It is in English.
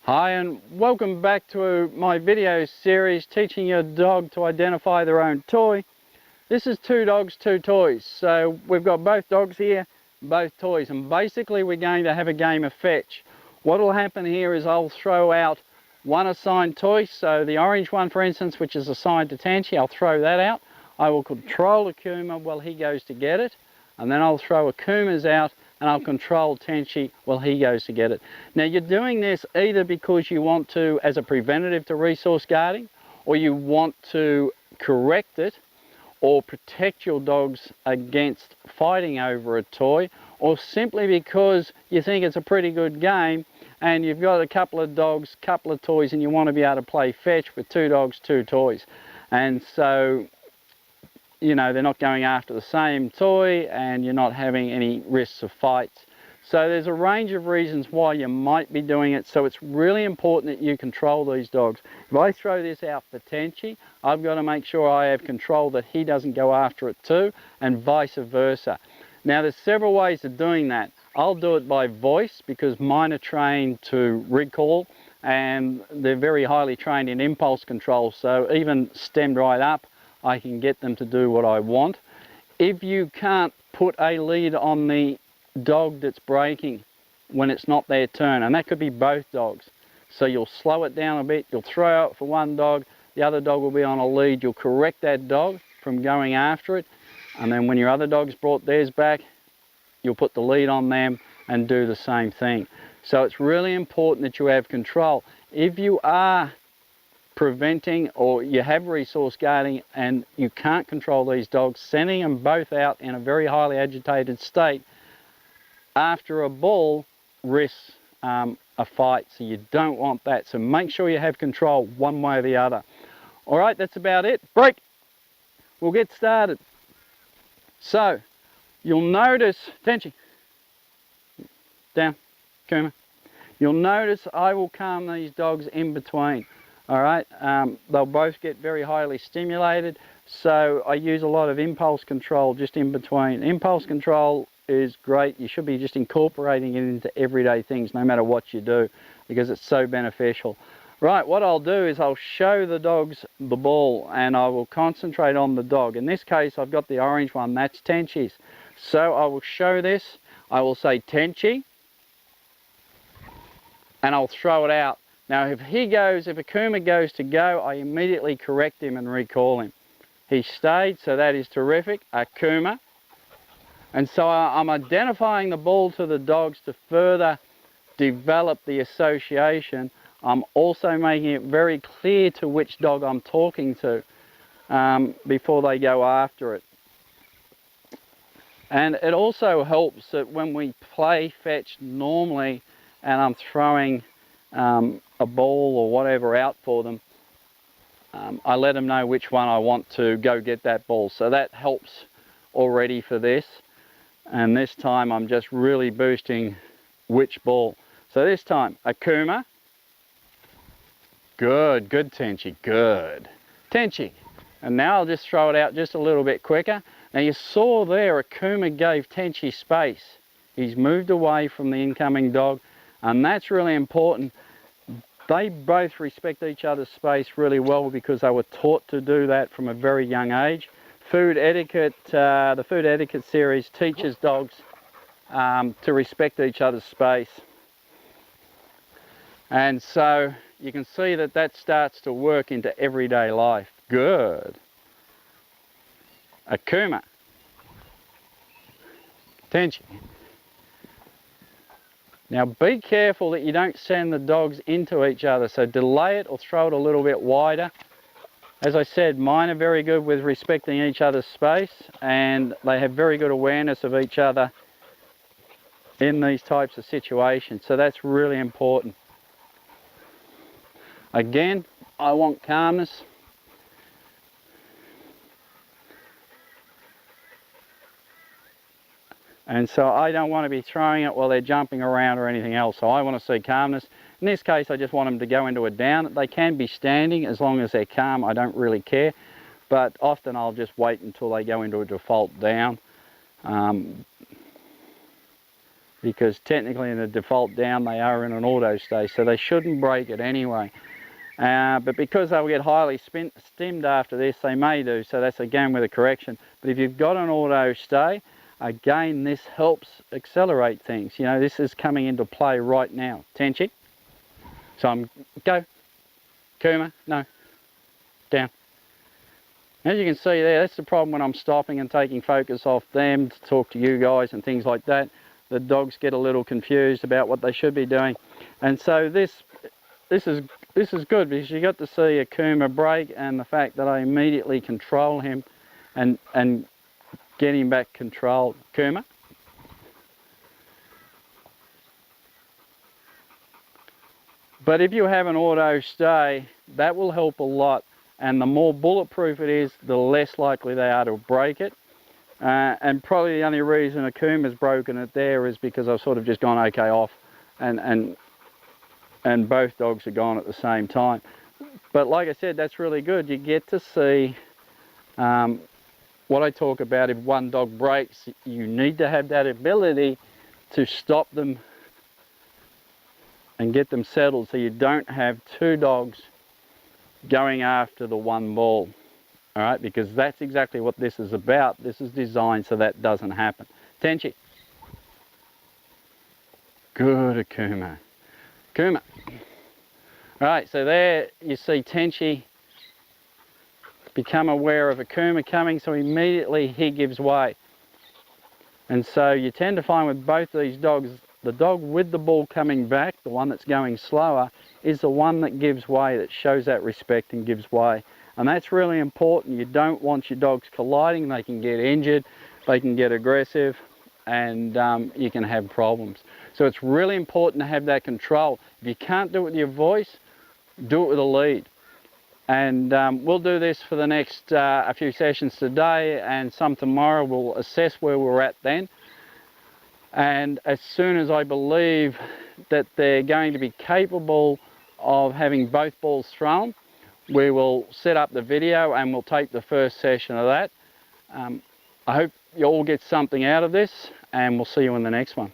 Hi and welcome back to my video series teaching your dog to identify their own toy. This is Two Dogs, Two Toys. So we've got both dogs here, both toys, and basically we're going to have a game of fetch. What will happen here is I'll throw out one assigned toy. So the orange one, for instance, which is assigned to Tanchi, I'll throw that out. I will control Akuma while he goes to get it, and then I'll throw Akuma's out and I'll control Tenchi while he goes to get it. Now you're doing this either because you want to, as a preventative to resource guarding, or you want to correct it or protect your dogs against fighting over a toy, or simply because you think it's a pretty good game and you've got a couple of dogs, couple of toys, and you want to be able to play fetch with two dogs, two toys. And so, you know, they're not going after the same toy and you're not having any risks of fights. So there's a range of reasons why you might be doing it. So it's really important that you control these dogs. If I throw this out for Tenchi, I've got to make sure I have control that he doesn't go after it too, and vice versa. Now there's several ways of doing that. I'll do it by voice because mine are trained to recall and they're very highly trained in impulse control. So even stemmed right up, I can get them to do what I want. If you can't put a lead on the dog that's breaking when it's not their turn, and that could be both dogs, so you'll slow it down a bit, you'll throw out for one dog, the other dog will be on a lead, you'll correct that dog from going after it, and then when your other dog's brought theirs back, you'll put the lead on them and do the same thing. So it's really important that you have control. If you are preventing or you have resource guarding and you can't control these dogs, sending them both out in a very highly agitated state after a ball risks a fight, so you don't want that. So make sure you have control one way or the other. All right, that's about it. Break. We'll get started. So you'll notice, Tenchi, down, Kuma. You'll notice I will calm these dogs in between. All right, they'll both get very highly stimulated, so I use a lot of impulse control just in between. Impulse control is great. You should be just incorporating it into everyday things, no matter what you do, because it's so beneficial. Right, what I'll do is I'll show the dogs the ball and I will concentrate on the dog. In this case, I've got the orange one, that's Tenchi's. So I will show this, I will say Tenchi, and I'll throw it out. Now if Akuma goes to go, I immediately correct him and recall him. He stayed, so that is terrific. Akuma. And so I'm identifying the ball to the dogs to further develop the association. I'm also making it very clear to which dog I'm talking to before they go after it. And it also helps that when we play fetch normally and I'm throwing a ball or whatever out for them, I let them know which one I want to go get that ball. So that helps already for this. And this time I'm just really boosting which ball. So this time, Akuma. Good, good Tenchi, good. Tenchi. And now I'll just throw it out just a little bit quicker. Now you saw there Akuma gave Tenchi space. He's moved away from the incoming dog, and that's really important. They both respect each other's space really well because they were taught to do that from a very young age. Food etiquette, the food etiquette series teaches dogs to respect each other's space. And so you can see that that starts to work into everyday life. Good. Akuma. Tenchi. Now be careful that you don't send the dogs into each other, so delay it or throw it a little bit wider. As I said, mine are very good with respecting each other's space and they have very good awareness of each other in these types of situations, so that's really important. Again, I want calmness. And so I don't want to be throwing it while they're jumping around or anything else. So I want to see calmness. In this case, I just want them to go into a down. They can be standing as long as they're calm. I don't really care. But often I'll just wait until they go into a default down. because technically in the default down they are in an auto stay, so they shouldn't break it anyway. But because they'll get highly stimmed after this, they may do, so that's again with a correction. But if you've got an auto stay, again, this helps accelerate things. You know, this is coming into play right now. Tenchi. So I'm, go. Kuma, no. Down. As you can see there, that's the problem when I'm stopping and taking focus off them to talk to you guys and things like that. The dogs get a little confused about what they should be doing. And so this is good, because you got to see a Kuma break, and the fact that I immediately control him and get him back controlled. Kuma. But if you have an auto stay, that will help a lot, and the more bulletproof it is, the less likely they are to break it. And probably the only reason a Kuma's broken it there is because I've sort of just gone okay off, and both dogs are gone at the same time. But like I said, that's really good. You get to see what I talk about. If one dog breaks, you need to have that ability to stop them and get them settled, so you don't have two dogs going after the one ball. All right, because that's exactly what this is about. This is designed so that doesn't happen. Tenchi. Good, Kuma. Kuma. All right, so there you see Tenchi become aware of a Kuma coming, so immediately he gives way. And so you tend to find with both these dogs, the dog with the ball coming back, the one that's going slower, is the one that gives way, that shows that respect and gives way. And that's really important. You don't want your dogs colliding. They can get injured, they can get aggressive, and you can have problems. So it's really important to have that control. If you can't do it with your voice, do it with a lead. And we'll do this for the next a few sessions today, and some tomorrow. We'll assess where we're at then. And as soon as I believe that they're going to be capable of having both balls thrown, we will set up the video and we'll take the first session of that. I hope you all get something out of this, and we'll see you in the next one.